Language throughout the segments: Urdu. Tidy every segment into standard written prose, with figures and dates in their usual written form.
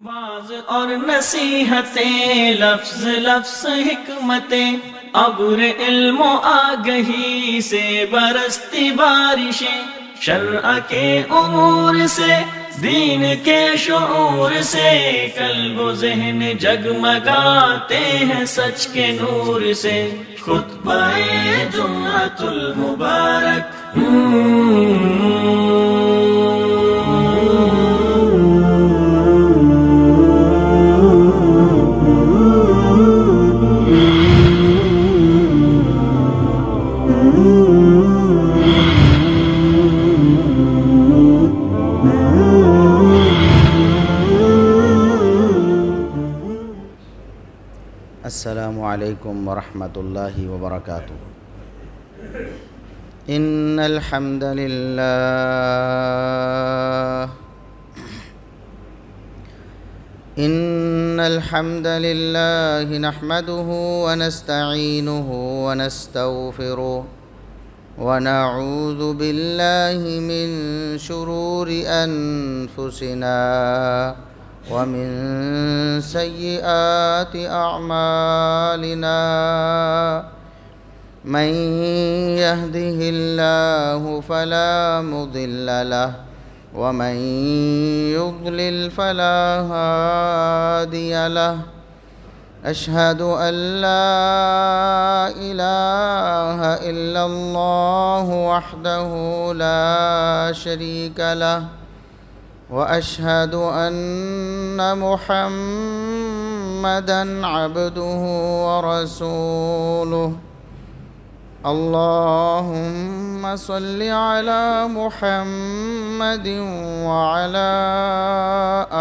واز اور نصیحتیں، لفظ لفظ حکمتیں، ابر علم و آگہی سے برستی بارشیں، شرع کے امور سے، دین کے شعور سے، قلب و ذہن جگمگاتے ہیں سچ کے نور سے۔ خطبہ جمعۃ المبارک السلام علیکم ورحمۃ اللہ وبرکاتہ۔ ان الحمد للہ نحمده ونستعینه ونستغفره ونعوذ باللہ من شرور انفسنا ومن سیئات اعمالنا، من يهده الله فلا مضل له ومن يضلل فلا هادي له، اشهد ان لا اله الا الله وحده لا شريك له، وأشهد أن محمدًا عبده ورسوله۔ اللهم صل على محمد وعلى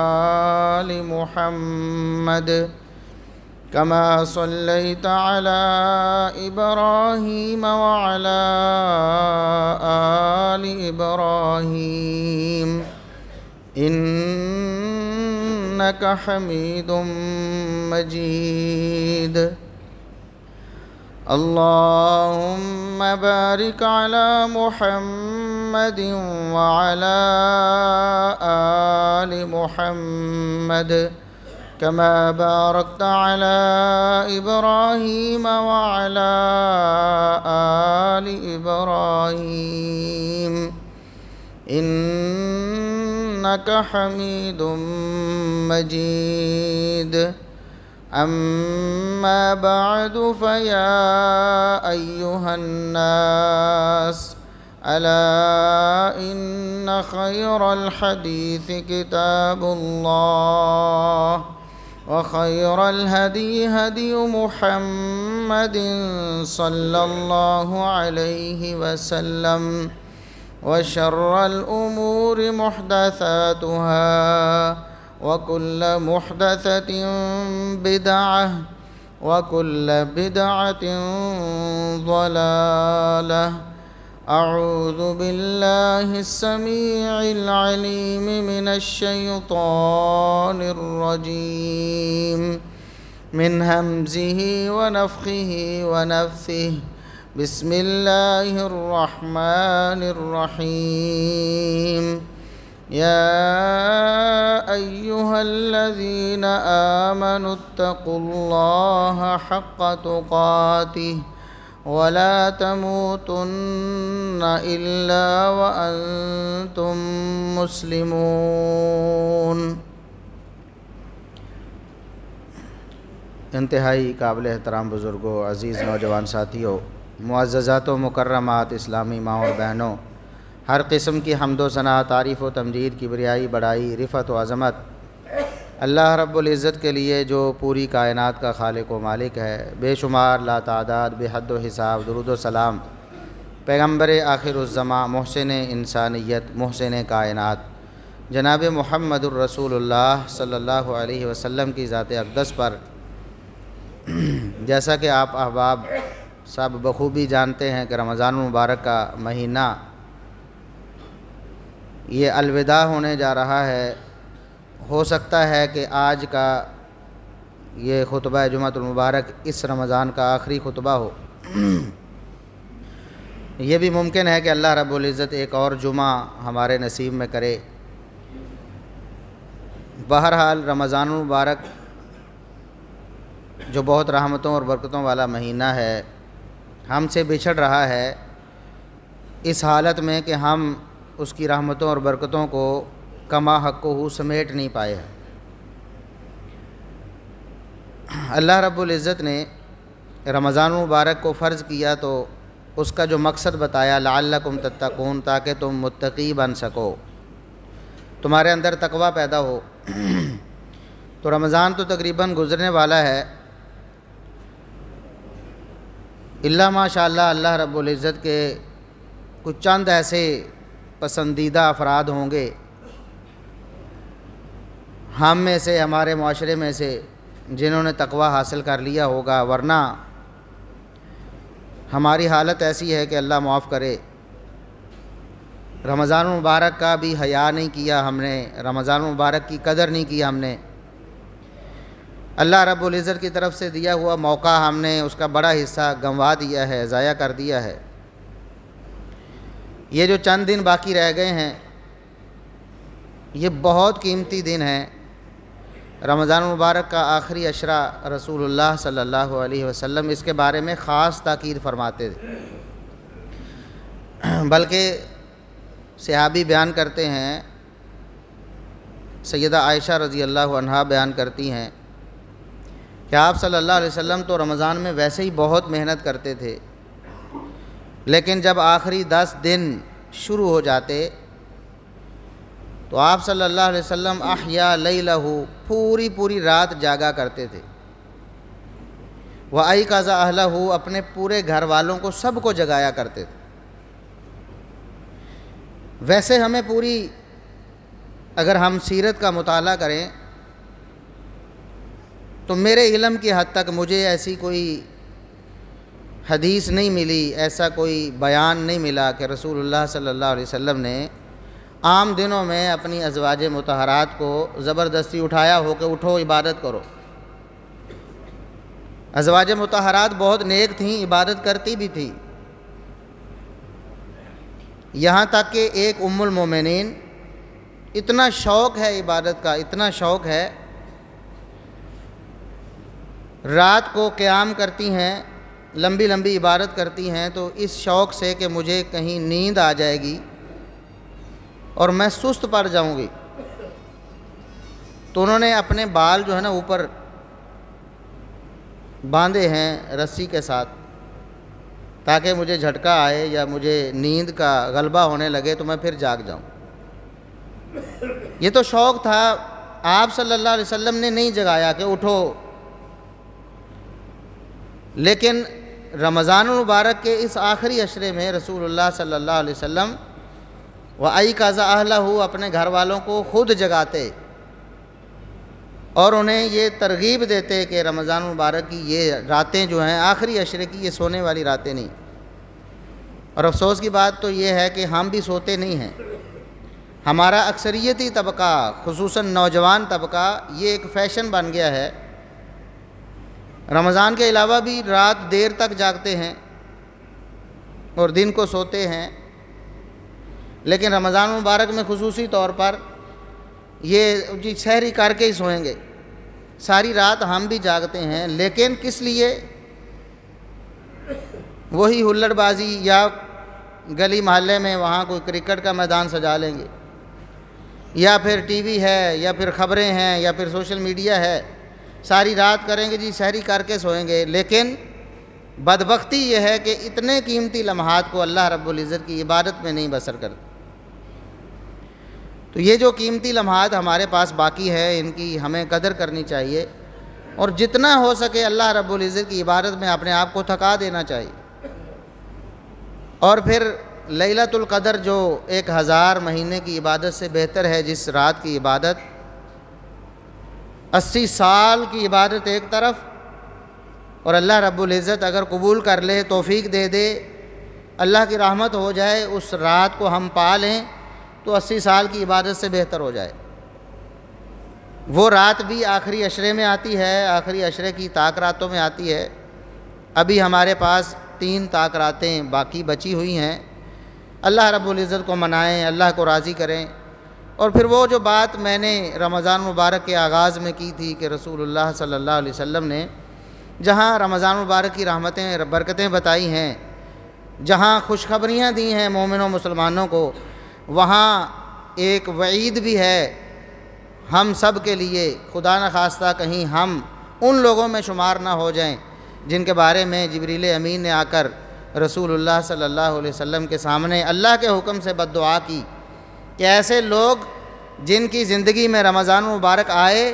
آل محمد كما صليت على إبراهيم وعلى آل إبراهيم إنك حميد مجيد۔ اللهم بارك على محمد وعلى آل محمد كما باركت على إبراهيم وعلى آل إبراهيم إنك حميد مجيد۔ أما بعد، فيا أيها الناس، ألا إن خير الحديث كتاب الله، وخير الهدي هدي محمد صلى الله عليه وسلم، وشر الأمور محدثاتها، وكل محدثة بدعة، وكل بدعة ضلالة۔ أعوذ بالله السميع العليم من الشيطان الرجيم، من همزه ونفخه ونفثه۔ بسم الله الرحمن الرحيم۔ يا أيها الذين آمنوا اتقوا الله حق تقاته ولا تموتن إلا وأنتم مسلمون۔ انتہائی قابل احترام بزرگوں، عزیز نوجوان ساتھیوں، معززات و مکرمات اسلامی ماں اور بہنوں، ہر قسم کی حمد و ثنا، تعریف و تمجید، کبریائی، بڑائی، رفعت و عظمت اللہ رب العزت کے لیے جو پوری کائنات کا خالق و مالک ہے۔ بے شمار، لا تعداد، بے حد و حساب درود و سلام پیغمبر آخر الزماں، محسن انسانیت، محسن کائنات، جناب محمد الرسول اللہ صلی اللہ علیہ وسلم کی ذات اقدس پر۔ جیسا کہ آپ احباب سب بخوبی جانتے ہیں کہ رمضان المبارک کا مہینہ یہ الوداع ہونے جا رہا ہے۔ ہو سکتا ہے کہ آج کا یہ خطبہ جمعۃ المبارک اس رمضان کا آخری خطبہ ہو۔ یہ بھی ممکن ہے کہ اللہ رب العزت ایک اور جمعہ ہمارے نصیب میں کرے۔ بہرحال رمضان المبارک جو بہت رحمتوں اور برکتوں والا مہینہ ہے ہم سے بچھڑ رہا ہے اس حالت میں کہ ہم اس کی رحمتوں اور برکتوں کو کما حقہ سمیٹ نہیں پائے ہیں۔ اللہ رب العزت نے رمضان المبارک کو فرض کیا تو اس کا جو مقصد بتایا لعلکم تتقون، تاکہ تم متقی بن سکو، تمہارے اندر تقوی پیدا ہو۔ تو رمضان تو تقریباً گزرنے والا ہے، اللہ ماشاء اللہ رب العزت کے کچھ چند ایسے پسندیدہ افراد ہوں گے ہم میں سے، ہمارے معاشرے میں سے، جنہوں نے تقوی حاصل کر لیا ہوگا، ورنہ ہماری حالت ایسی ہے کہ اللہ معاف کرے، رمضان المبارک کا بھی حیا نہیں کیا ہم نے، رمضان المبارک کی قدر نہیں کی ہم نے، اللہ رب العزت کی طرف سے دیا ہوا موقع ہم نے اس کا بڑا حصہ گنوا دیا ہے، ضائع کر دیا ہے۔ یہ جو چند دن باقی رہ گئے ہیں یہ بہت قیمتی دن ہیں۔ رمضان المبارک کا آخری عشرہ رسول اللہ صلی اللہ علیہ وسلم اس کے بارے میں خاص تاکید فرماتے تھے، بلکہ صحابی بیان کرتے ہیں، سیدہ عائشہ رضی اللہ عنہا بیان کرتی ہیں کہ آپ صلی اللہ علیہ وسلم تو رمضان میں ویسے ہی بہت محنت کرتے تھے، لیکن جب آخری 10 دن شروع ہو جاتے تو آپ صلی اللہ علیہ وسلم احیا لیلہ، پوری رات جاگا کرتے تھے، وَأَيْقَظَ أَهْلَهُ، اپنے پورے گھر والوں کو سب کو جگایا کرتے تھے۔ ویسے ہمیں اگر ہم سیرت کا مطالعہ کریں تو میرے علم کی حد تک مجھے ایسی کوئی حدیث نہیں ملی، ایسا کوئی بیان نہیں ملا کہ رسول اللہ صلی اللہ علیہ وسلم نے عام دنوں میں اپنی ازواج مطہرات کو زبردستی اٹھایا ہو کہ اٹھو عبادت کرو۔ ازواج مطہرات بہت نیک تھیں، عبادت کرتی بھی تھی، یہاں تک کہ ایک ام المومنین اتنا شوق ہے عبادت کا، اتنا شوق ہے، رات کو قیام کرتی ہیں، لمبی عبادت کرتی ہیں، تو اس شوق سے کہ مجھے کہیں نیند آ جائے گی اور میں سست پڑ جاؤں گی، تو انہوں نے اپنے بال جو ہے نا اوپر باندھے ہیں رسی کے ساتھ، تاکہ مجھے جھٹکا آئے یا مجھے نیند کا غلبہ ہونے لگے تو میں پھر جاگ جاؤں۔ یہ تو شوق تھا، آپ صلی اللہ علیہ وسلم نے نہیں جگایا کہ اٹھو، لیکن رمضان المبارک کے اس آخری عشرے میں رسول اللہ صلی اللہ علیہ وسلم وَأَيْقَظَ أَهْلَهُ، اپنے گھر والوں کو خود جگاتے اور انہیں یہ ترغیب دیتے کہ رمضان المبارک کی یہ راتیں جو ہیں آخری عشرے کی، یہ سونے والی راتیں نہیں۔ اور افسوس کی بات تو یہ ہے کہ ہم بھی سوتے نہیں ہیں، ہمارا اکثریتی طبقہ خصوصاً نوجوان طبقہ یہ ایک فیشن بن گیا ہے، رمضان کے علاوہ بھی رات دیر تک جاگتے ہیں اور دن کو سوتے ہیں، لیکن رمضان مبارک میں خصوصی طور پر یہ سحری کر کے ہی سوئیں گے، ساری رات ہم بھی جاگتے ہیں، لیکن کس لیے؟ وہی ہلڑ بازی، یا گلی محلے میں وہاں کوئی کرکٹ کا میدان سجا لیں گے، یا پھر ٹی وی ہے، یا پھر خبریں ہیں، یا پھر سوشل میڈیا ہے، ساری رات کریں گے جی سحری کر کے سوئیں گے، لیکن بدبختی یہ ہے کہ اتنے قیمتی لمحات کو اللہ رب العزت کی عبادت میں نہیں بسر کرتے۔ تو یہ جو قیمتی لمحات ہمارے پاس باقی ہے ان کی ہمیں قدر کرنی چاہیے، اور جتنا ہو سکے اللہ رب العزت کی عبادت میں اپنے آپ کو تھکا دینا چاہیے۔ اور پھر لیلۃ القدر جو 1000 مہینے کی عبادت سے بہتر ہے، جس رات کی عبادت 80 سال کی عبادت ایک طرف، اور اللہ رب العزت اگر قبول کر لے، توفیق دے دے، اللہ کی رحمت ہو جائے، اس رات کو ہم پا لیں تو 80 سال کی عبادت سے بہتر ہو جائے۔ وہ رات بھی آخری عشرے میں آتی ہے، آخری عشرے کی طاق راتوں میں آتی ہے۔ ابھی ہمارے پاس 3 طاق راتیں باقی بچی ہوئی ہیں، اللہ رب العزت کو منائیں، اللہ کو راضی کریں، اور پھر وہ جو بات میں نے رمضان مبارک کے آغاز میں کی تھی کہ رسول اللہ صلی اللہ علیہ وسلم نے جہاں رمضان مبارک کی رحمتیں برکتیں بتائی ہیں، جہاں خوشخبریاں دی ہیں مومنوں مسلمانوں کو، وہاں ایک وعید بھی ہے ہم سب کے لیے، خدا نخواستہ کہیں ہم ان لوگوں میں شمار نہ ہو جائیں جن کے بارے میں جبریل امین نے آ کر رسول اللہ صلی اللہ علیہ وسلم کے سامنے اللہ کے حکم سے بد دعا کی کہ ایسے لوگ جن کی زندگی میں رمضان مبارک آئے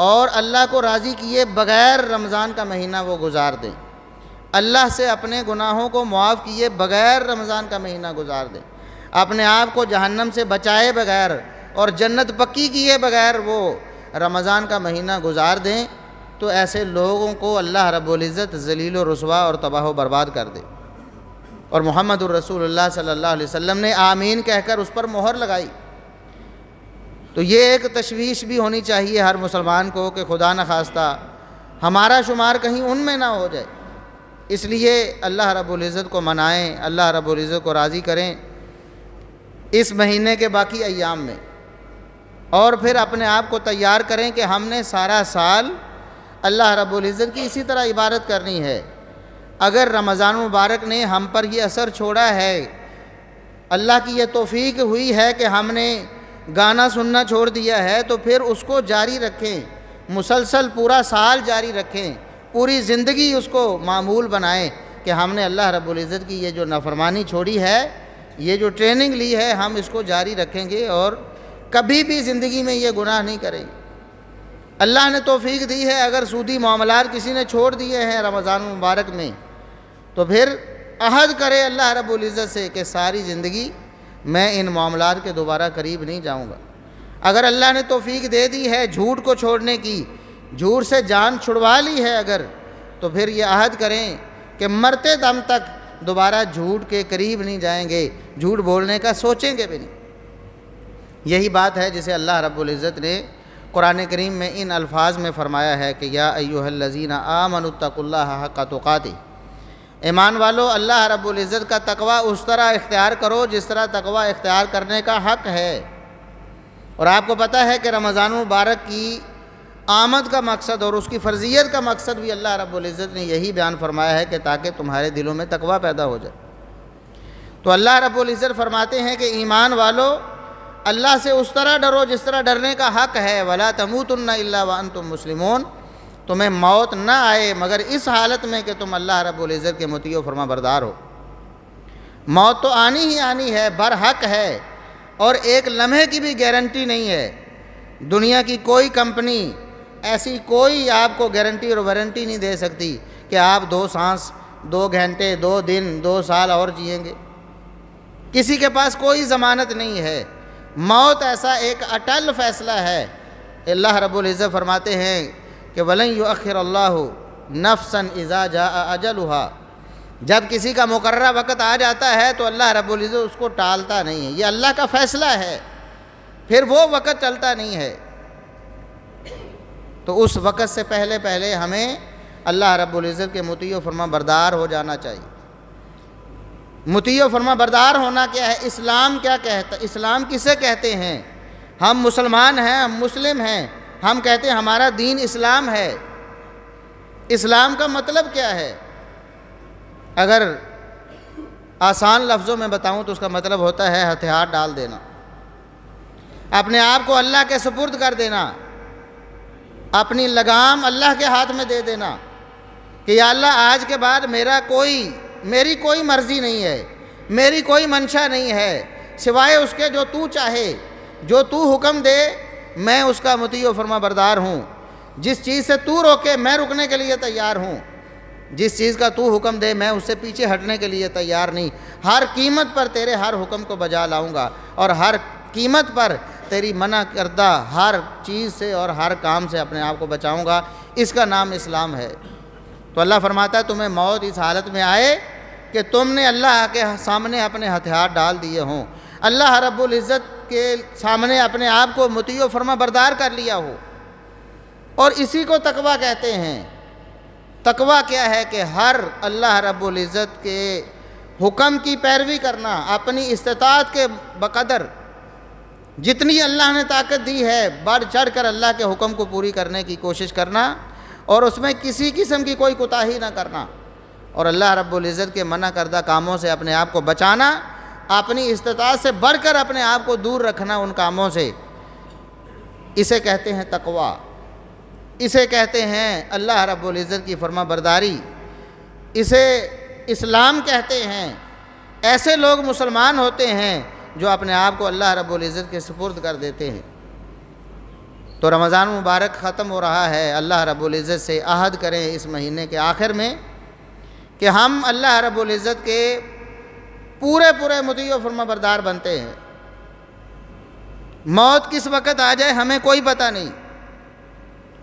اور اللہ کو راضی کیے بغیر رمضان کا مہینہ وہ گزار دیں، اللہ سے اپنے گناہوں کو معاف کیے بغیر رمضان کا مہینہ گزار دیں، اپنے آپ کو جہنم سے بچائے بغیر اور جنت پکی کیے بغیر وہ رمضان کا مہینہ گزار دیں، تو ایسے لوگوں کو اللہ رب العزت ذلیل و رسوا اور تباہ و برباد کر دے۔ اور محمد الرسول اللہ صلی اللہ علیہ وسلم نے آمین کہہ کر اس پر مہر لگائی۔ تو یہ ایک تشویش بھی ہونی چاہیے ہر مسلمان کو کہ خدا نخواستہ ہمارا شمار کہیں ان میں نہ ہو جائے، اس لیے اللہ رب العزت کو منائیں، اللہ رب العزت کو راضی کریں اس مہینے کے باقی ایام میں، اور پھر اپنے آپ کو تیار کریں کہ ہم نے سارا سال اللہ رب العزت کی اسی طرح عبادت کرنی ہے۔ اگر رمضان مبارک نے ہم پر یہ اثر چھوڑا ہے، اللہ کی یہ توفیق ہوئی ہے کہ ہم نے گانا سننا چھوڑ دیا ہے، تو پھر اس کو جاری رکھیں، مسلسل پورا سال جاری رکھیں، پوری زندگی اس کو معمول بنائیں کہ ہم نے اللہ رب العزت کی یہ جو نافرمانی چھوڑی ہے، یہ جو ٹریننگ لی ہے، ہم اس کو جاری رکھیں گے اور کبھی بھی زندگی میں یہ گناہ نہیں کریں گے۔ اللہ نے توفیق دی ہے، اگر سودی معاملات کسی نے چھوڑ دیے ہیں رمضان مبارک میں، تو پھر عہد کرے اللہ رب العزت سے کہ ساری زندگی میں ان معاملات کے دوبارہ قریب نہیں جاؤں گا۔ اگر اللہ نے توفیق دے دی ہے جھوٹ کو چھوڑنے کی، جھوٹ سے جان چھڑوا لی ہے اگر، تو پھر یہ عہد کریں کہ مرتے دم تک دوبارہ جھوٹ کے قریب نہیں جائیں گے، جھوٹ بولنے کا سوچیں گے بھی نہیں۔ یہی بات ہے جسے اللہ رب العزت نے قرآن کریم میں ان الفاظ میں فرمایا ہے کہ یا ایھا الذین آمنوا اتقوا اللہ حق تقاتہ، ایمان والو اللہ رب العزت کا تقوی اس طرح اختیار کرو جس طرح تقوی اختیار کرنے کا حق ہے۔ اور آپ کو پتہ ہے کہ رمضان مبارک کی آمد کا مقصد اور اس کی فرضیت کا مقصد بھی اللہ رب العزت نے یہی بیان فرمایا ہے کہ تاکہ تمہارے دلوں میں تقوی پیدا ہو جائے۔ تو اللہ رب العزت فرماتے ہیں کہ ایمان والو اللہ سے اس طرح ڈرو جس طرح ڈرنے کا حق ہے، وَلَا تَمُوتُنَّ إِلَّا وَأَنْتُمْ مُسْلِمُونَ، تمہیں موت نہ آئے مگر اس حالت میں کہ تم اللہ رب العزت کے مطیع و فرما بردار ہو۔ موت تو آنی ہی آنی ہے، برحق ہے، اور ایک لمحے کی بھی گارنٹی نہیں ہے۔ دنیا کی کوئی کمپنی ایسی کوئی آپ کو گارنٹی اور وارنٹی نہیں دے سکتی کہ آپ 2 سانس 2 گھنٹے 2 دن 2 سال اور جئیں گے، کسی کے پاس کوئی ضمانت نہیں ہے۔ موت ایسا ایک اٹل فیصلہ ہے۔ اللہ رب العزت فرماتے ہیں کہ وَلَن يُؤَخِّرَ اللَّهُ نَفْسًا إِذَا جَاءَ أَجَلُهَا، جب کسی کا مقررہ وقت آ جاتا ہے تو اللہ رب العزت اس کو ٹالتا نہیں ہے، یہ اللہ کا فیصلہ ہے، پھر وہ وقت چلتا نہیں ہے۔ تو اس وقت سے پہلے ہمیں اللہ رب العزت کے مطیع و فرما بردار ہو جانا چاہیے۔ مطیع و فرما بردار ہونا کیا ہے؟ اسلام کیا کہتا ہے؟ اسلام کسے کہتے ہیں؟ ہم مسلمان ہیں، ہم مسلم ہیں، ہم کہتے ہیں ہمارا دین اسلام ہے۔ اسلام کا مطلب کیا ہے؟ اگر آسان لفظوں میں بتاؤں تو اس کا مطلب ہوتا ہے ہتھیار ڈال دینا، اپنے آپ کو اللہ کے سپرد کر دینا، اپنی لگام اللہ کے ہاتھ میں دے دینا کہ یا اللہ آج کے بعد میری کوئی مرضی نہیں ہے، میری کوئی منشا نہیں ہے سوائے اس کے جو تو چاہے، جو تو حکم دے میں اس کا مطیع و فرما بردار ہوں، جس چیز سے تو روکے میں رکنے کے لیے تیار ہوں، جس چیز کا تو حکم دے میں اس سے پیچھے ہٹنے کے لیے تیار نہیں، ہر قیمت پر تیرے ہر حکم کو بجا لاؤں گا اور ہر قیمت پر تیری منع کردہ ہر چیز سے اور ہر کام سے اپنے آپ کو بچاؤں گا۔ اس کا نام اسلام ہے۔ تو اللہ فرماتا ہے تمہیں موت اس حالت میں آئے کہ تم نے اللہ کے سامنے اپنے ہتھیار ڈال دیے ہوں، اللہ رب العزت کے سامنے اپنے آپ کو مطیع و فرما بردار کر لیا ہو، اور اسی کو تقویٰ کہتے ہیں۔ تقویٰ کیا ہے؟ کہ ہر اللہ رب العزت کے حکم کی پیروی کرنا، اپنی استطاعت کے بقدر جتنی اللہ نے طاقت دی ہے بڑھ چڑھ کر اللہ کے حکم کو پوری کرنے کی کوشش کرنا اور اس میں کسی قسم کی کوئی کوتاہی نہ کرنا، اور اللہ رب العزت کے منع کردہ کاموں سے اپنے آپ کو بچانا، اپنی استطاعت سے بڑھ کر اپنے آپ کو دور رکھنا ان کاموں سے، اسے کہتے ہیں تقویٰ، اسے کہتے ہیں اللہ رب العزت کی فرما برداری، اسے اسلام کہتے ہیں۔ ایسے لوگ مسلمان ہوتے ہیں جو اپنے آپ کو اللہ رب العزت کے سپرد کر دیتے ہیں۔ تو رمضان مبارک ختم ہو رہا ہے، اللہ رب العزت سے عہد کریں اس مہینے کے آخر میں کہ ہم اللہ رب العزت کے پورے مطیع و فرما بردار بنتے ہیں۔ موت کس وقت آ جائے ہمیں کوئی پتہ نہیں۔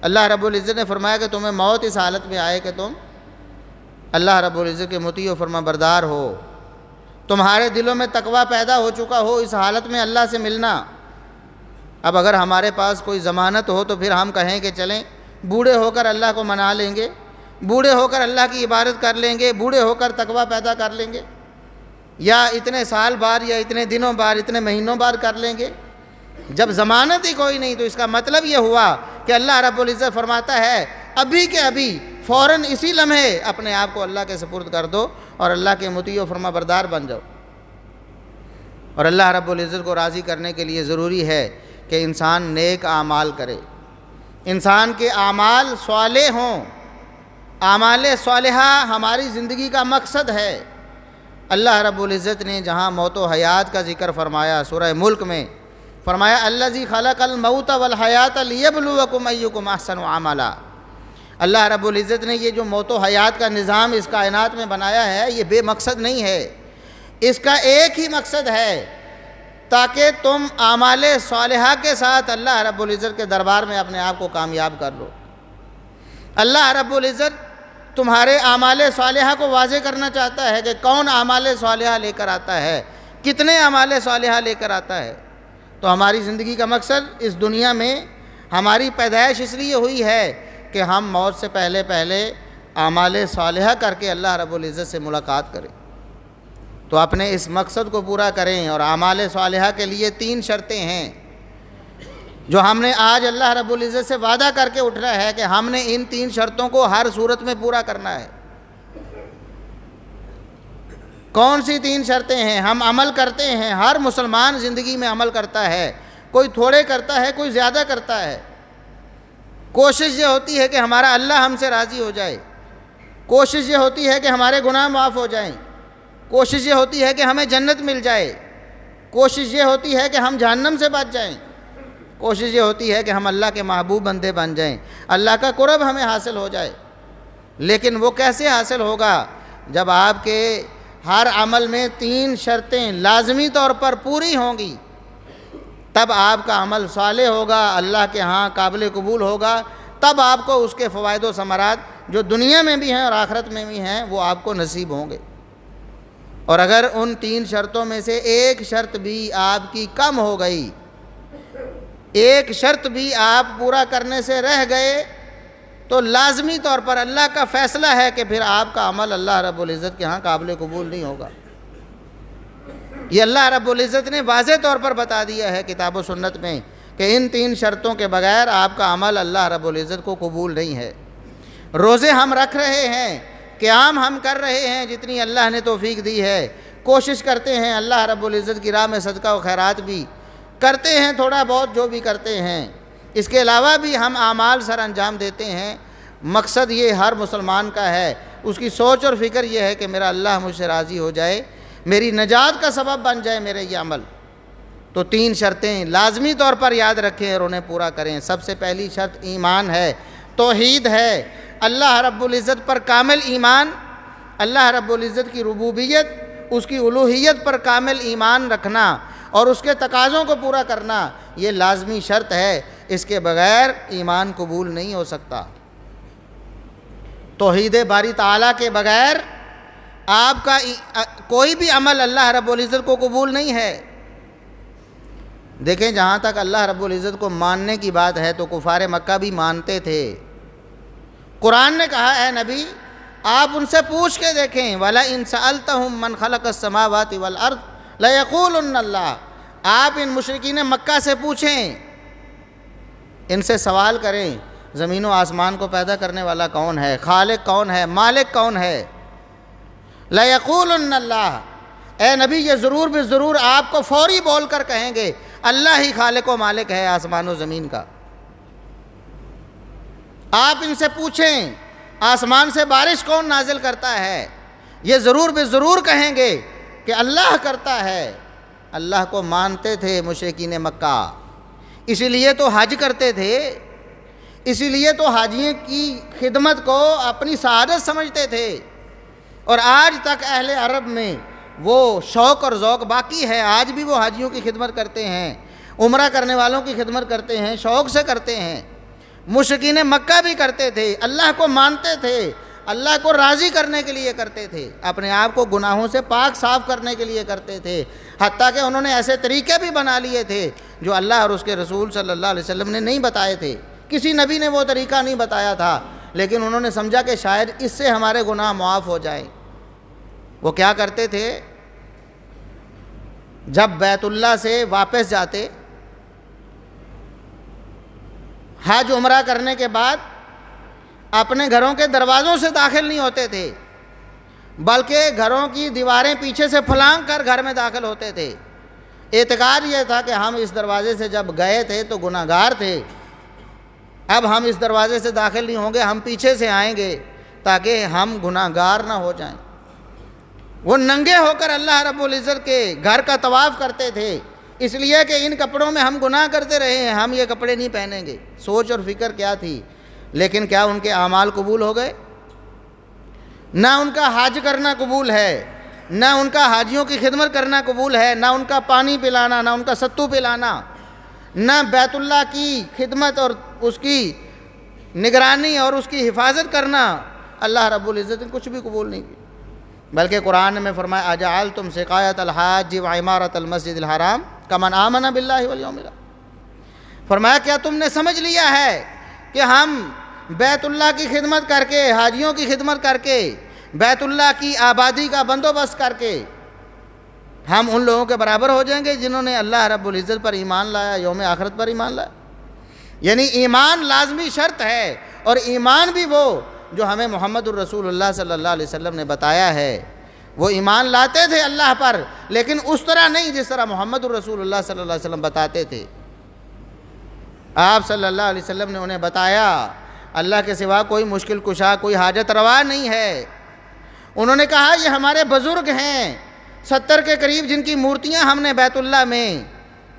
اللہ رب العزت نے فرمایا کہ تمہیں موت اس حالت میں آئے کہ تم اللہ رب العزت کے مطیع و فرما بردار ہو، تمہارے دلوں میں تقویٰ پیدا ہو چکا ہو، اس حالت میں اللہ سے ملنا۔ اب اگر ہمارے پاس کوئی ضمانت ہو تو پھر ہم کہیں کہ چلیں بوڑھے ہو کر اللہ کو منا لیں گے، بوڑھے ہو کر اللہ کی عبادت کر لیں گے، بوڑھے ہو کر تقویٰ پیدا کر لیں گے، یا اتنے سال بعد یا اتنے دنوں بعد اتنے مہینوں بعد کر لیں گے۔ جب ضمانت ہی کوئی نہیں تو اس کا مطلب یہ ہوا کہ اللہ رب العزت فرماتا ہے ابھی کے ابھی فوراً اسی لمحے اپنے آپ کو اللہ کے سپرد کر دو اور اللہ کے مطیع و فرما بردار بن جاؤ۔ اور اللہ رب العزت کو راضی کرنے کے لیے ضروری ہے کہ انسان نیک اعمال کرے، انسان کے اعمال صالح ہوں۔ اعمال صالحہ ہماری زندگی کا مقصد ہے۔ اللہ رب العزت نے جہاں موت و حیات کا ذکر فرمایا سورہ ملک میں فرمایا الذی خلق الموت والحیات لیبلوکم ایکم احسن عملا۔ اللہ رب العزت نے یہ جو موت و حیات کا نظام اس کائنات میں بنایا ہے یہ بے مقصد نہیں ہے، اس کا ایک ہی مقصد ہے تاکہ تم اعمال صالحہ کے ساتھ اللہ رب العزت کے دربار میں اپنے آپ کو کامیاب کر لو۔ اللہ رب العزت تمہارے اعمال صالحہ کو واضح کرنا چاہتا ہے کہ کون اعمال صالحہ لے کر آتا ہے، کتنے اعمال صالحہ لے کر آتا ہے۔ تو ہماری زندگی کا مقصد اس دنیا میں ہماری پیدائش اس لیے ہوئی ہے کہ ہم موت سے پہلے اعمال صالحہ کر کے اللہ رب العزت سے ملاقات کریں۔ تو اپنے اس مقصد کو پورا کریں، اور اعمال صالحہ کے لیے 3 شرطیں ہیں جو ہم نے آج اللہ رب العزت سے وعدہ کر کے اٹھنا ہے کہ ہم نے ان 3 شرطوں کو ہر صورت میں پورا کرنا ہے۔ کون سی 3 شرطیں ہیں؟ ہم عمل کرتے ہیں، ہر مسلمان زندگی میں عمل کرتا ہے، کوئی تھوڑے کرتا ہے کوئی زیادہ کرتا ہے۔ کوشش یہ ہوتی ہے کہ ہمارا اللہ ہم سے راضی ہو جائے، کوشش یہ ہوتی ہے کہ ہمارے گناہ معاف ہو جائیں، کوشش یہ ہوتی ہے کہ ہمیں جنت مل جائے، کوشش یہ ہوتی ہے کہ ہم جہنم سے بچ جائیں، کوشش یہ ہوتی ہے کہ ہم اللہ کے محبوب بندے بن جائیں، اللہ کا قرب ہمیں حاصل ہو جائے۔ لیکن وہ کیسے حاصل ہوگا؟ جب آپ کے ہر عمل میں 3 شرطیں لازمی طور پر پوری ہوں گی، تب آپ کا عمل صالح ہوگا، اللہ کے ہاں قابل قبول ہوگا، تب آپ کو اس کے فوائد و ثمرات جو دنیا میں بھی ہیں اور آخرت میں بھی ہیں وہ آپ کو نصیب ہوں گے۔ اور اگر ان 3 شرطوں میں سے ایک شرط بھی آپ کی کم ہو گئی، ایک شرط بھی آپ پورا کرنے سے رہ گئے، تو لازمی طور پر اللہ کا فیصلہ ہے کہ پھر آپ کا عمل اللہ رب العزت کے ہاں قابل قبول نہیں ہوگا۔ یہ اللہ رب العزت نے واضح طور پر بتا دیا ہے کتاب و سنت میں کہ ان 3 شرطوں کے بغیر آپ کا عمل اللہ رب العزت کو قبول نہیں ہے۔ روزے ہم رکھ رہے ہیں، قیام ہم کر رہے ہیں جتنی اللہ نے توفیق دی ہے، کوشش کرتے ہیں اللہ رب العزت کی راہ میں صدقہ و خیرات بھی کرتے ہیں، تھوڑا بہت جو بھی کرتے ہیں، اس کے علاوہ بھی ہم اعمال سر انجام دیتے ہیں۔ مقصد یہ ہر مسلمان کا ہے، اس کی سوچ اور فکر یہ ہے کہ میرا اللہ مجھ سے راضی ہو جائے، میری نجات کا سبب بن جائے میرے یہ عمل۔ تو 3 شرطیں لازمی طور پر یاد رکھیں اور انہیں پورا کریں۔ سب سے پہلی شرط ایمان ہے، توحید ہے، اللہ رب العزت پر کامل ایمان، اللہ رب العزت کی ربوبیت، اس کی الوہیت پر کامل ایمان رکھنا اور اس کے تقاضوں کو پورا کرنا، یہ لازمی شرط ہے، اس کے بغیر ایمان قبول نہیں ہو سکتا۔ توحید باری تعالیٰ کے بغیر آپ کا کوئی بھی عمل اللہ رب العزت کو قبول نہیں ہے۔ دیکھیں جہاں تک اللہ رب العزت کو ماننے کی بات ہے تو کفار مکہ بھی مانتے تھے۔ قرآن نے کہا اے نبی آپ ان سے پوچھ کے دیکھیں وَلَئِن سَأَلْتَهُم مَّنْ خَلَقَ السَّمَاوَاتِ وَالْأَرْضَ لَيَقُولُنَّ اللَّهُ، آپ ان مشرکین مکہ سے پوچھیں، ان سے سوال کریں زمین و آسمان کو پیدا کرنے والا کون ہے، خالق کون ہے، مالک کون ہے؟ لَيَقُولُنَّ اللَّهُ، اے نبی یہ ضرور بے ضرور آپ کو فوری بول کر کہیں گے اللہ ہی خالق و مالک ہے آسمان و زمین کا۔ آپ ان سے پوچھیں آسمان سے بارش کون نازل کرتا ہے، یہ ضرور بے ضرور کہیں گے کہ اللہ کرتا ہے۔ اللہ کو مانتے تھے مشرکین مکہ، اسی لیے تو حج کرتے تھے، اسی لیے تو حاجیوں کی خدمت کو اپنی سعادت سمجھتے تھے، اور آج تک اہل عرب میں وہ شوق اور ذوق باقی ہے۔ آج بھی وہ حاجیوں کی خدمت کرتے ہیں، عمرہ کرنے والوں کی خدمت کرتے ہیں، شوق سے کرتے ہیں۔ مشرکین مکہ بھی کرتے تھے، اللہ کو مانتے تھے، اللہ کو راضی کرنے کے لیے کرتے تھے، اپنے آپ کو گناہوں سے پاک صاف کرنے کے لیے کرتے تھے، حتیٰ کہ انہوں نے ایسے طریقے بھی بنا لیے تھے جو اللہ اور اس کے رسول صلی اللہ علیہ وسلم نے نہیں بتائے تھے۔ کسی نبی نے وہ طریقہ نہیں بتایا تھا، لیکن انہوں نے سمجھا کہ شاید اس سے ہمارے گناہ معاف ہو جائیں۔ وہ کیا کرتے تھے؟ جب بیت اللہ سے واپس جاتے، حج عمرہ کرنے کے بعد اپنے گھروں کے دروازوں سے داخل نہیں ہوتے تھے، بلکہ گھروں کی دیواریں پیچھے سے پھلانگ کر گھر میں داخل ہوتے تھے۔ اعتقاد یہ تھا کہ ہم اس دروازے سے جب گئے تھے تو گناہگار تھے، اب ہم اس دروازے سے داخل نہیں ہوں گے، ہم پیچھے سے آئیں گے تاکہ ہم گناہگار نہ ہو جائیں۔ وہ ننگے ہو کر اللہ رب العزت کے گھر کا طواف کرتے تھے، اس لیے کہ ان کپڑوں میں ہم گناہ کرتے رہے ہیں، ہم یہ کپڑے نہیں پہنیں گے۔ سوچ اور فکر کیا تھی، لیکن کیا ان کے اعمال قبول ہو گئے؟ نہ ان کا حج کرنا قبول ہے، نہ ان کا حاجیوں کی خدمت کرنا قبول ہے، نہ ان کا پانی پلانا، نہ ان کا ستو پلانا، نہ بیت اللہ کی خدمت اور اس کی نگرانی اور اس کی حفاظت کرنا اللہ رب العزت نے کچھ بھی قبول نہیں کی۔ بلکہ قرآن میں فرمایا اجعلتم سقایۃ الحاج وعمارۃ المسجد الحرام کمن آمن باللہ والیوم الآخر، فرمایا کیا تم نے سمجھ لیا ہے کہ ہم بیت اللہ کی خدمت کر کے، حاجیوں کی خدمت کر کے، بیت اللہ کی آبادی کا بندوبست کر کے ہم ان لوگوں کے برابر ہو جائیں گے جنہوں نے اللہ رب العزت پر ایمان لایا، یوم آخرت پر ایمان لایا؟ یعنی ایمان لازمی شرط ہے، اور ایمان بھی وہ جو ہمیں محمد الرسول اللہ صلی اللہ علیہ وسلم نے بتایا ہے۔ وہ ایمان لاتے تھے اللہ پر، لیکن اس طرح نہیں جس طرح محمد الرسول اللہ صلی اللہ علیہ وسلم بتاتے تھے۔ آپ صلی اللہ علیہ وسلم نے انہیں بتایا اللہ کے سوا کوئی مشکل کشا، کوئی حاجت روا نہیں ہے۔ انہوں نے کہا یہ ہمارے بزرگ ہیں 70 کے قریب، جن کی مورتیاں ہم نے بیت اللہ میں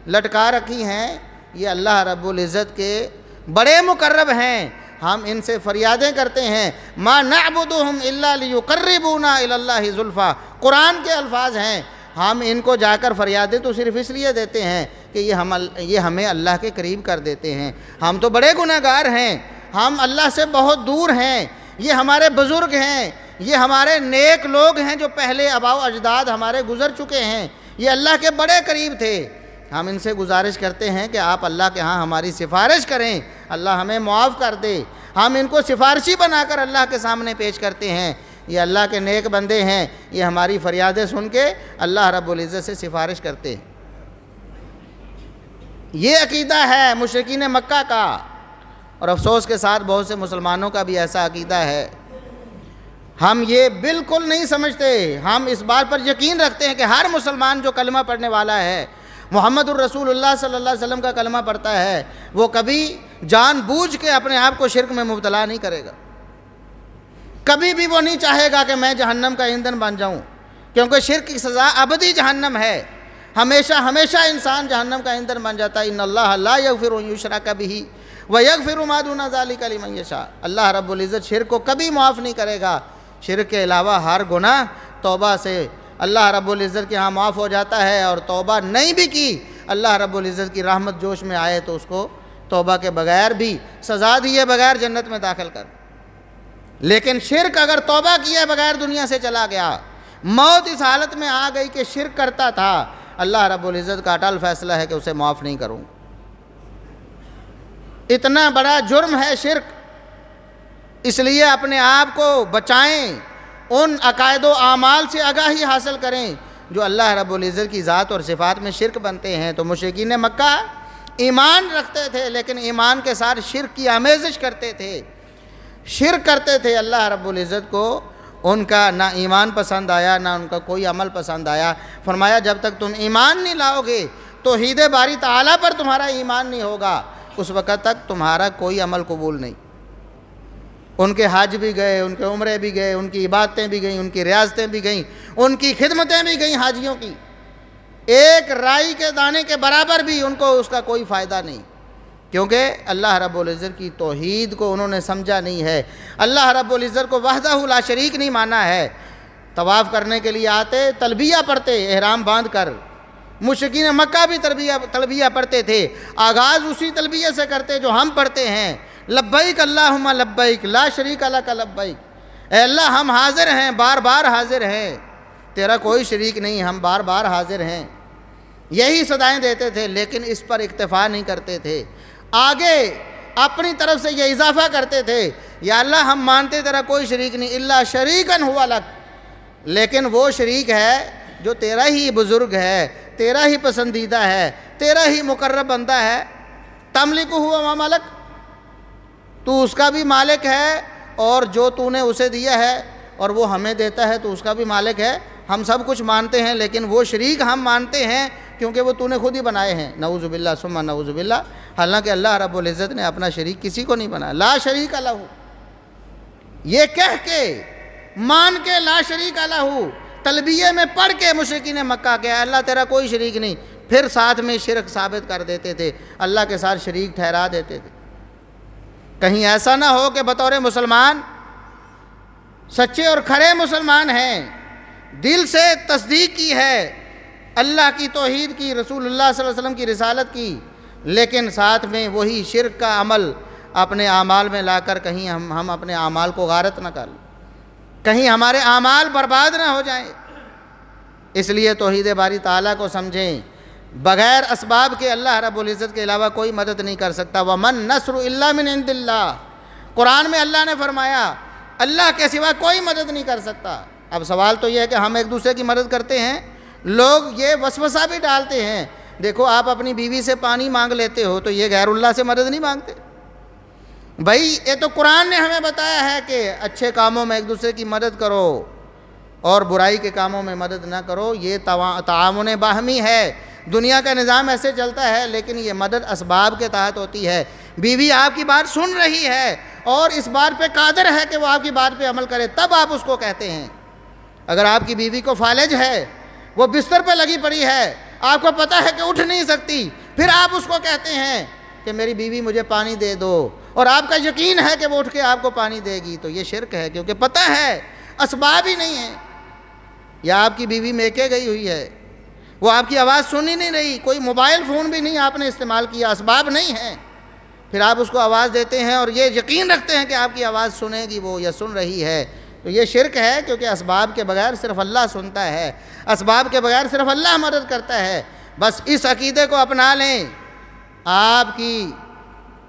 لٹکا رکھی ہیں، یہ اللہ رب العزت کے بڑے مقرب ہیں، ہم ان سے فریادیں کرتے ہیں۔ ما نعبدهم الا ليقربونا الى الله زلفى، قرآن کے الفاظ ہیں، ہم ان کو جا کر فریادیں تو صرف اس لیے دیتے ہیں کہ یہ ہمیں اللہ کے قریب کر دیتے ہیں، ہم تو بڑے گناہگار ہیں، ہم اللہ سے بہت دور ہیں، یہ ہمارے بزرگ ہیں، یہ ہمارے نیک لوگ ہیں جو پہلے آباء و اجداد ہمارے گزر چکے ہیں، یہ اللہ کے بڑے قریب تھے۔ ہم ان سے گزارش کرتے ہیں کہ آپ اللہ کے ہاں ہماری سفارش کریں، اللہ ہمیں معاف کر دے۔ ہم ان کو سفارشی بنا کر اللہ کے سامنے پیش کرتے ہیں، یہ اللہ کے نیک بندے ہیں، یہ ہماری فریادیں سن کے اللہ رب العزت سے سفارش کرتے ہیں۔ یہ عقیدہ ہے مشرکین مکہ کا، اور افسوس کے ساتھ بہت سے مسلمانوں کا بھی ایسا عقیدہ ہے۔ ہم یہ بالکل نہیں سمجھتے، ہم اس بات پر یقین رکھتے ہیں کہ ہر مسلمان جو کلمہ پڑھنے والا ہے، محمد الرسول اللہ صلی اللہ علیہ وسلم کا کلمہ پڑھتا ہے، وہ کبھی جان بوجھ کے اپنے آپ کو شرک میں مبتلا نہیں کرے گا، کبھی بھی وہ نہیں چاہے گا کہ میں جہنم کا ایندھن بن جاؤں، کیونکہ شرک کی سزا ابدی جہنم ہے، ہمیشہ ہمیشہ انسان جہنم کا ایندھن بن جاتا ہے۔ ان اللہ لا یغفر ان یشرک بہ ویغفر ما دون ذلک لمن یشاء، اللہ رب العزت شرک کو کبھی معاف نہیں کرے گا، شرک کے علاوہ ہر گناہ توبہ سے اللہ رب العزت کے ہاں معاف ہو جاتا ہے، اور توبہ نہیں بھی کی اللہ رب العزت کی رحمت جوش میں آئے تو اس کو توبہ کے بغیر بھی سزا دیے بغیر جنت میں داخل کر۔ لیکن شرک اگر توبہ کیے بغیر دنیا سے چلا گیا، موت اس حالت میں آ گئی کہ شرک کرتا تھا، اللہ رب العزت کا اٹل فیصلہ ہے کہ اسے معاف نہیں کروں۔ اتنا بڑا جرم ہے شرک، اس لیے اپنے آپ کو بچائیں، ان عقائد و اعمال سے آگاہی حاصل کریں جو اللہ رب العزت کی ذات اور صفات میں شرک بنتے ہیں۔ تو مشرکین مکہ ایمان رکھتے تھے لیکن ایمان کے ساتھ شرک کی آمیزش کرتے تھے، شرک کرتے تھے۔ اللہ رب العزت کو ان کا نہ ایمان پسند آیا نہ ان کا کوئی عمل پسند آیا۔ فرمایا جب تک تم ایمان نہیں لاؤ گے توحید باری تعالیٰ پر تمہارا ایمان نہیں ہوگا، اس وقت تک تمہارا کوئی عمل قبول نہیں۔ ان کے حج بھی گئے، ان کے عمرے بھی گئے، ان کی عبادتیں بھی گئیں، ان کی ریاضتیں بھی گئیں، ان کی خدمتیں بھی گئیں حاجیوں کی، ایک رائی کے دانے کے برابر بھی ان کو اس کا کوئی فائدہ نہیں، کیونکہ اللہ رب العزت کی توحید کو انہوں نے سمجھا نہیں ہے، اللہ رب العزت کو وحدہ لا شریک نہیں مانا ہے۔ طواف کرنے کے لیے آتے تلبیہ پڑھتے احرام باندھ کر، مشرکین مکہ بھی تلبیہ پڑھتے تھے، آغاز اسی تلبیہ سے کرتے جو ہم پڑھتے ہیں، لبیک اللہم لبیک لا شریک لک لبیک، اے اللہ ہم حاضر ہیں، بار بار حاضر ہیں، تیرا کوئی شریک نہیں، ہم بار بار حاضر ہیں، یہی صدائیں دیتے تھے، لیکن اس پر اکتفا نہیں کرتے تھے، آگے اپنی طرف سے یہ اضافہ کرتے تھے، یا اللہ ہم مانتے تیرا کوئی شریک نہیں، الا شریکا ہوا لک، لیکن وہ شریک ہے جو تیرا ہی بزرگ ہے، تیرا ہی پسندیدہ ہے، تیرا ہی مقرب بندہ ہے، تملک ہوا ما ملک، تو اس کا بھی مالک ہے، اور جو تو نے اسے دیا ہے اور وہ ہمیں دیتا ہے تو اس کا بھی مالک ہے، ہم سب کچھ مانتے ہیں لیکن وہ شریک ہم مانتے ہیں کیونکہ وہ تو نے خود ہی بنائے ہیں، نعوذ باللہ ثم نعوذ باللہ، حالانکہ اللہ رب العزت نے اپنا شریک کسی کو نہیں بنایا، لا شریک لہ، یہ کہہ کے مان کے لا شریک لہ، تلبیہ میں پڑھ کے مشرکین مکہ کے اللہ تیرا کوئی شریک نہیں، پھر ساتھ میں شرک ثابت کر دیتے تھے، اللہ کے ساتھ شریک ٹھہرا دیتے تھے۔ کہیں ایسا نہ ہو کہ بطور مسلمان سچے اور کھرے مسلمان ہیں، دل سے تصدیق کی ہے اللہ کی توحید کی، رسول اللہ صلی اللہ علیہ وسلم کی رسالت کی، لیکن ساتھ میں وہی شرک کا عمل اپنے اعمال میں لا کر کہیں ہم اپنے اعمال کو غارت نہ کر لیں، کہیں ہمارے اعمال برباد نہ ہو جائیں۔ اس لیے توحید باری تعالیٰ کو سمجھیں، بغیر اسباب کے اللہ رب العزت کے علاوہ کوئی مدد نہیں کر سکتا، وَمَن نَصْرُ إِلَّا مِنْ عِنْدِ اللَّهِ، قرآن میں اللہ نے فرمایا اللہ کے سوا کوئی مدد نہیں کر سکتا۔ اب سوال تو یہ ہے کہ ہم ایک دوسرے کی مدد کرتے ہیں، لوگ یہ وسوسہ بھی ڈالتے ہیں، دیکھو آپ اپنی بیوی سے پانی مانگ لیتے ہو تو یہ غیر اللہ سے مدد نہیں مانگتے؟ بھائی یہ تو قرآن نے ہمیں بتایا ہے کہ اچھے کاموں میں ایک دوسرے کی مدد کرو اور برائی کے کاموں میں مدد نہ کرو، یہ تعاون باہمی ہے، دنیا کا نظام ایسے چلتا ہے، لیکن یہ مدد اسباب کے تحت ہوتی ہے۔ بیوی آپ کی بات سن رہی ہے اور اس بات پہ قادر ہے کہ وہ آپ کی بات پہ عمل کرے، تب آپ اس کو کہتے ہیں۔ اگر آپ کی بیوی کو فالج ہے، وہ بستر پہ لگی پڑی ہے، آپ کو پتہ ہے کہ اٹھ نہیں سکتی، پھر آپ اس کو کہتے ہیں کہ میری بیوی مجھے پانی دے دو، اور آپ کا یقین ہے کہ وہ اٹھ کے آپ کو پانی دے گی، تو یہ شرک ہے، کیونکہ پتہ ہے اسباب ہی نہیں ہیں۔ یا آپ کی بیوی میکے گئی ہوئی ہے، وہ آپ کی آواز سن ہی نہیں رہی، کوئی موبائل فون بھی نہیں آپ نے استعمال کیا، اسباب نہیں ہیں، پھر آپ اس کو آواز دیتے ہیں اور یہ یقین رکھتے ہیں کہ آپ کی آواز سنے گی وہ یا سن رہی ہے، تو یہ شرک ہے، کیونکہ اسباب کے بغیر صرف اللہ سنتا ہے، اسباب کے بغیر صرف اللہ مدد کرتا ہے۔ بس اس عقیدے کو اپنا لیں، آپ کی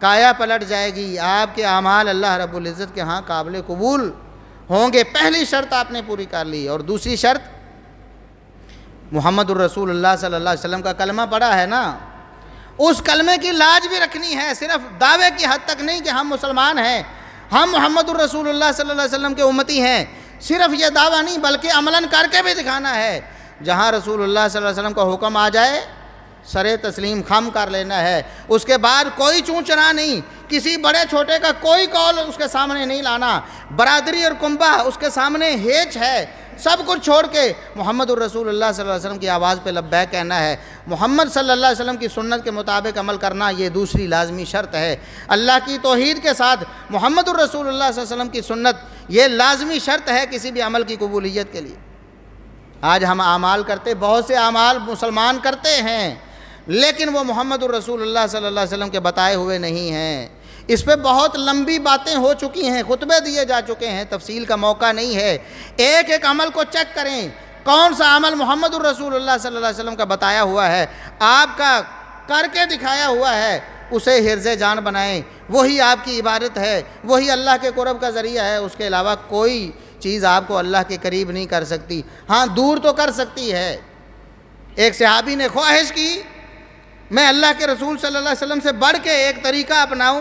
کایا پلٹ جائے گی، آپ کے اعمال اللہ رب العزت کے ہاں قابل قبول ہوں گے۔ پہلی شرط آپ نے پوری کر لی، اور دوسری شرط محمد الرسول اللہ صلی اللہ علیہ وسلم کا کلمہ پڑھا ہے نا، اس کلمے کی لاج بھی رکھنی ہے، صرف دعوے کی حد تک نہیں کہ ہم مسلمان ہیں، ہم محمد الرسول اللہ صلی اللہ علیہ وسلم کے امتی ہیں، صرف یہ دعویٰ نہیں بلکہ عملاً کر کے بھی دکھانا ہے۔ جہاں رسول اللہ صلی اللہ علیہ وسلم کا حکم آ جائے سر تسلیم خم کر لینا ہے، اس کے بعد کوئی چون چرا نہیں، کسی بڑے چھوٹے کا کوئی قول اس کے سامنے نہیں لانا، برادری اور کنبہ اس کے سامنے ہیچ ہے، سب کچھ چھوڑ کے محمد الرسول اللہ صلی اللہ علیہ وسلم کی آواز پہ لبیک کہنا ہے، محمد صلی اللہ علیہ وسلم کی سنت کے مطابق عمل کرنا، یہ دوسری لازمی شرط ہے۔ اللہ کی توحید کے ساتھ محمد الرسول اللہ صلی اللہ علیہ وسلم کی سنت یہ لازمی شرط ہے کسی بھی عمل کی قبولیت کے لیے۔ آج ہم اعمال کرتے، بہت سے اعمال مسلمان کرتے ہیں، لیکن وہ محمد الرسول اللہ صلی اللہ علیہ وسلم کے بتائے ہوئے نہیں ہیں۔ اس پہ بہت لمبی باتیں ہو چکی ہیں، خطبے دیے جا چکے ہیں، تفصیل کا موقع نہیں ہے۔ ایک ایک عمل کو چیک کریں، کون سا عمل محمد الرسول اللہ صلی اللہ علیہ وسلم کا بتایا ہوا ہے، آپ کا کر کے دکھایا ہوا ہے، اسے حرز جان بنائیں، وہی آپ کی عبادت ہے، وہی اللہ کے قرب کا ذریعہ ہے، اس کے علاوہ کوئی چیز آپ کو اللہ کے قریب نہیں کر سکتی، ہاں دور تو کر سکتی ہے۔ ایک صحابی نے خواہش کی میں اللہ کے رسول صلی اللہ علیہ وسلم سے بڑھ کے ایک طریقہ اپناؤں،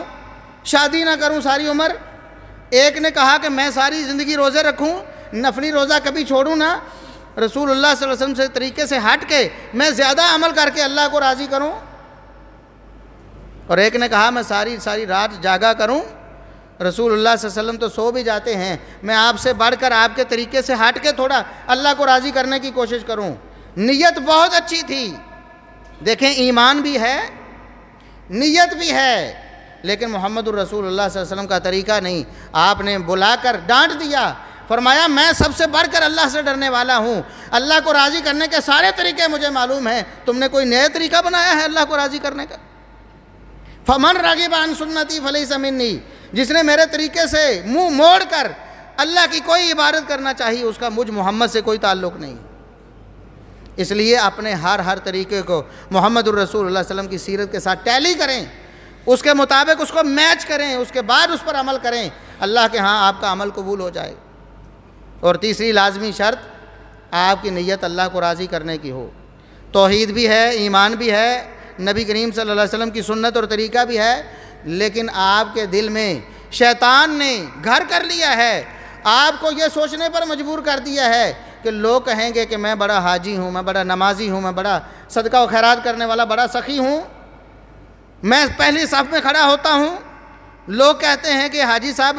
شادی نہ کروں ساری عمر۔ ایک نے کہا کہ میں ساری زندگی روزے رکھوں، نفلی روزہ کبھی چھوڑوں نہ، رسول اللہ صلی اللہ علیہ وسلم سے طریقے سے ہٹ کے میں زیادہ عمل کر کے اللہ کو راضی کروں۔ اور ایک نے کہا میں ساری رات جاگا کروں، رسول اللہ صلی اللہ علیہ وسلم تو سو بھی جاتے ہیں، میں آپ سے بڑھ کر آپ کے طریقے سے ہٹ کے تھوڑا اللہ کو راضی کرنے کی کوشش کروں۔ نیت بہت اچھی تھی، دیکھیں ایمان بھی ہے، نیت بھی ہے، لیکن محمد الرسول اللہ صلی اللہ علیہ وسلم کا طریقہ نہیں۔ آپ نے بلا کر ڈانٹ دیا، فرمایا میں سب سے بڑھ کر اللہ سے ڈرنے والا ہوں، اللہ کو راضی کرنے کے سارے طریقے مجھے معلوم ہیں، تم نے کوئی نیا طریقہ بنایا ہے اللہ کو راضی کرنے کا؟ فمن راغب عن سنتی فلیس منی، جس نے میرے طریقے سے منہ موڑ کر اللہ کی کوئی عبادت کرنا چاہیے اس کا مجھ محمد سے کوئی تعلق نہیں۔ اس لیے اپنے ہر طریقے کو محمد الرسول اللہ صلی اللہ علیہ وسلم کی سیرت کے ساتھ ٹیلی کریں، اس کے مطابق اس کو میچ کریں، اس کے بعد اس پر عمل کریں، اللہ کے ہاں آپ کا عمل قبول ہو جائے۔ اور تیسری لازمی شرط آپ کی نیت اللہ کو راضی کرنے کی ہو، توحید بھی ہے، ایمان بھی ہے، نبی کریم صلی اللہ علیہ وسلم کی سنت اور طریقہ بھی ہے، لیکن آپ کے دل میں شیطان نے گھر کر لیا ہے، آپ کو یہ سوچنے پر مجبور کر دیا ہے کہ لوگ کہیں گے کہ میں بڑا حاجی ہوں، میں بڑا نمازی ہوں، میں بڑا صدقہ و خیرات کرنے والا بڑا سخی ہوں، میں پہلی صف میں کھڑا ہوتا ہوں، لوگ کہتے ہیں کہ حاجی صاحب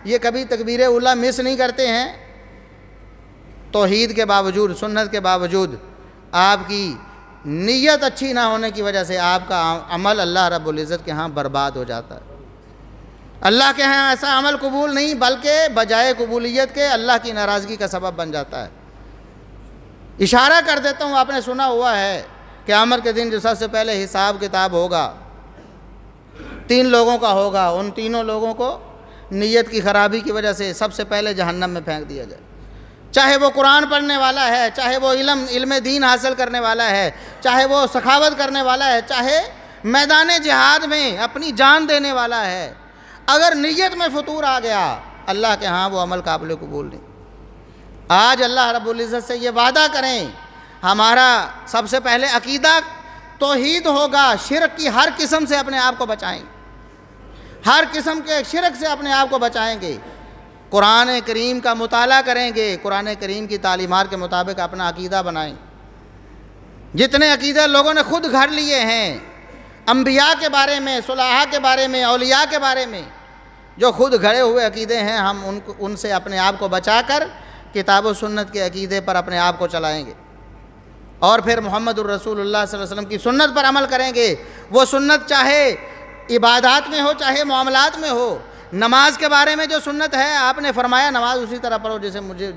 یہ کبھی تکبیر اولیٰ مس نہیں کرتے ہیں۔ توحید کے باوجود، سنت کے باوجود آپ کی نیت اچھی نہ ہونے کی وجہ سے آپ کا عمل اللہ رب العزت کے ہاں برباد ہو جاتا ہے۔ اللہ کے ہاں ایسا عمل قبول نہیں، بلکہ بجائے قبولیت کے اللہ کی ناراضگی کا سبب بن جاتا ہے۔ اشارہ کر دیتا ہوں، آپ نے سنا ہوا ہے قیامت کے دن جو سب سے پہلے حساب کتاب ہوگا 3 لوگوں کا ہوگا، ان تینوں لوگوں کو نیت کی خرابی کی وجہ سے سب سے پہلے جہنم میں پھینک دیا جائے، چاہے وہ قرآن پڑھنے والا ہے، چاہے وہ علم دین حاصل کرنے والا ہے، چاہے وہ سخاوت کرنے والا ہے، چاہے میدان جہاد میں اپنی جان دینے والا ہے، اگر نیت میں فطور آ گیا اللہ کے ہاں وہ عمل قابل قبول نہیں۔ آج اللہ رب العزت سے یہ وعدہ کریں، ہمارا سب سے پہلے عقیدہ توحید ہوگا، شرک کی ہر قسم سے اپنے آپ کو بچائیں، ہر قسم کے شرک سے اپنے آپ کو بچائیں گے، قرآن کریم کا مطالعہ کریں گے، قرآن کریم کی تعلیمات کے مطابق اپنا عقیدہ بنائیں۔ جتنے عقیدے لوگوں نے خود گھڑ لیے ہیں، انبیاء کے بارے میں، صلحاء کے بارے میں، اولیاء کے بارے میں، جو خود گھڑے ہوئے عقیدے ہیں، ہم ان سے اپنے آپ کو بچا کر کتاب و سنت کے عقیدے پر اپنے آپ کو چلائیں گے، اور پھر محمد الرسول اللہ صلی اللہ علیہ وسلم کی سنت پر عمل کریں گے۔ وہ سنت چاہے عبادات میں ہو، چاہے معاملات میں ہو۔ نماز کے بارے میں جو سنت ہے، آپ نے فرمایا نماز اسی طرح پڑھو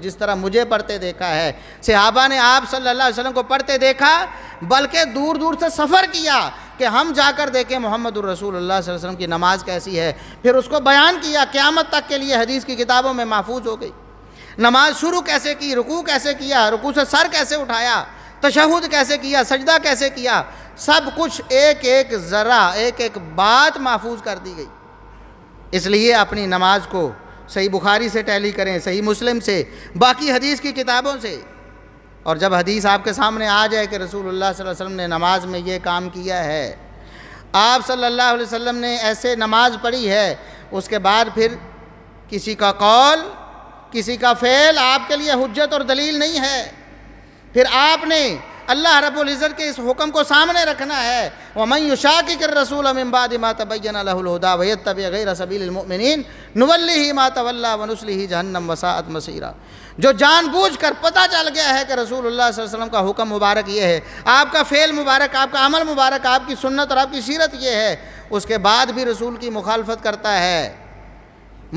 جس طرح مجھے پڑھتے دیکھا ہے۔ صحابہ نے آپ صلی اللہ علیہ وسلم کو پڑھتے دیکھا، بلکہ دور دور سے سفر کیا کہ ہم جا کر دیکھیں محمد الرسول اللہ صلی اللہ علیہ وسلم کی نماز کیسی ہے، پھر اس کو بیان کیا، قیامت تک کے لیے حدیث کی کتابوں میں محفوظ ہو گئی۔ نماز شروع کیسے کی، رکوع کیسے کیا، رکوع سے سر کیسے اٹھایا، تشہد کیسے کیا، سجدہ کیسے کیا، سب کچھ ایک ایک ذرہ، ایک ایک بات محفوظ کر دی گئی۔ اس لیے اپنی نماز کو صحیح بخاری سے ٹیلی کریں، صحیح مسلم سے، باقی حدیث کی کتابوں سے، اور جب حدیث آپ کے سامنے آ جائے کہ رسول اللہ صلی اللہ علیہ وسلم نے نماز میں یہ کام کیا ہے، آپ صلی اللہ علیہ وسلم نے ایسے نماز پڑھی ہے، اس کے بعد پھر کسی کا قول، کسی کا فعل آپ کے لیے حجت اور دلیل نہیں ہے، پھر آپ نے اللہ رب العزت کے اس حکم کو سامنے رکھنا ہے۔ وَمَن يُشَاقِقِ الرَّسُولَ مِن بَعْدِ مَا تَبَيَّنَ لَهُ الْهُدَىٰ وَيَتَّبِعْ غَيْرَ سَبِيلِ الْمُؤْمِنِينَ نُوَلِّهِ مَا تَوَلَّىٰ وَنُصْلِهِ جَهَنَّمَ وَسَاءَتْ مَصِيرًا۔ جو جان بوجھ کر پتہ چل گیا ہے کہ رسول اللہ صلی اللہ علیہ وسلم کا حکم مبارک یہ ہے، آپ کا فعل مبارک، آپ کا عمل مبارک، آپ کی سنت اور آپ کی سیرت یہ ہے، اس کے بعد بھی رسول کی مخالفت کرتا ہے،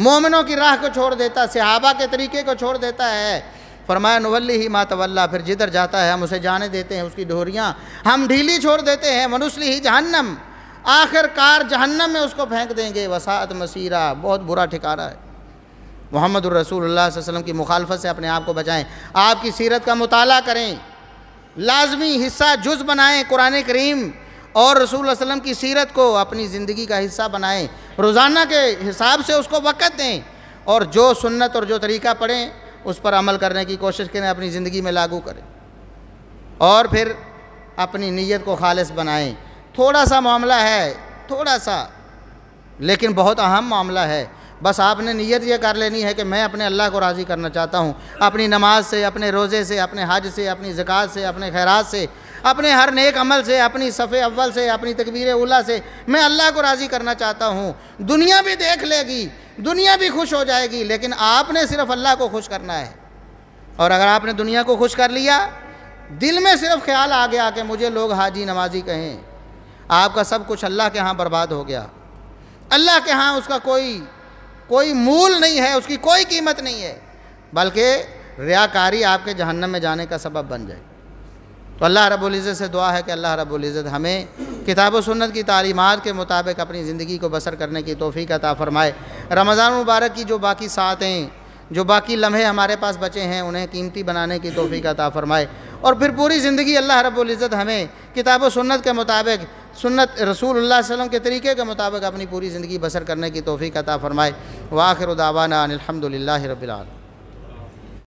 مومنوں کی راہ کو چھوڑ دیتا، صحابہ کے طریقے کو چھوڑ دیتا ہے، فرمایا نولیہ ما تولیٰ، پھر جدھر جاتا ہے ہم اسے جانے دیتے ہیں، اس کی ڈھوریاں ہم ڈھیلی چھوڑ دیتے ہیں، ونصلہ جہنم، آخر کار جہنم میں اس کو پھینک دیں گے، وساءت مصیرا، بہت برا ٹھکانہ ہے۔ محمد الرسول اللہ صلی اللہ علیہ وسلم کی مخالفت سے اپنے آپ کو بچائیں، آپ کی سیرت کا مطالعہ کریں، لازمی حصہ جز بنائیں قرآن کریم اور رسول اللہ علیہ وسلم کی سیرت کو اپنی زندگی کا حصہ بنائیں، روزانہ کے حساب سے اس کو وقت دیں، اور جو سنت اور جو طریقہ پڑھیں اس پر عمل کرنے کی کوشش کریں، اپنی زندگی میں لاگو کریں، اور پھر اپنی نیت کو خالص بنائیں۔ تھوڑا سا معاملہ ہے، تھوڑا سا، لیکن بہت اہم معاملہ ہے۔ بس آپ نے نیت یہ کر لینی ہے کہ میں اپنے اللہ کو راضی کرنا چاہتا ہوں، اپنی نماز سے، اپنے روزے سے، اپنے حج سے، اپنی زکوٰۃ سے، اپنے خیرات سے، اپنے ہر نیک عمل سے، اپنی صف اول سے، اپنی تکبیر اولیٰ سے میں اللہ کو راضی کرنا چاہتا ہوں۔ دنیا بھی دیکھ لے گی، دنیا بھی خوش ہو جائے گی، لیکن آپ نے صرف اللہ کو خوش کرنا ہے۔ اور اگر آپ نے دنیا کو خوش کر لیا، دل میں صرف خیال آ گیا کہ مجھے لوگ حاجی نمازی کہیں، آپ کا سب کچھ اللہ کے ہاں برباد ہو گیا۔ اللہ کے ہاں اس کا کوئی مول نہیں ہے، اس کی کوئی قیمت نہیں ہے، بلکہ ریاکاری آپ کے جہنم میں جانے کا سبب بن جائے۔ تو اللہ رب العزت سے دعا ہے کہ اللہ رب العزت ہمیں کتاب و سنت کی تعلیمات کے مطابق اپنی زندگی کو بسر کرنے کی توفیق عطا فرمائے۔ رمضان مبارک کی جو باقی ساعتیں، جو باقی لمحے ہمارے پاس بچے ہیں، انہیں قیمتی بنانے کی توفیق عطا فرمائے، اور پھر پوری زندگی اللہ رب العزت ہمیں کتاب و سنت کے مطابق، سنت رسول اللہ صلی اللہ علیہ وسلم کے طریقے کے مطابق اپنی پوری زندگی بسر کرنے کی توفیق عطا فرمائے۔ وآخر دعوانا ان الحمد للہ رب العالمین۔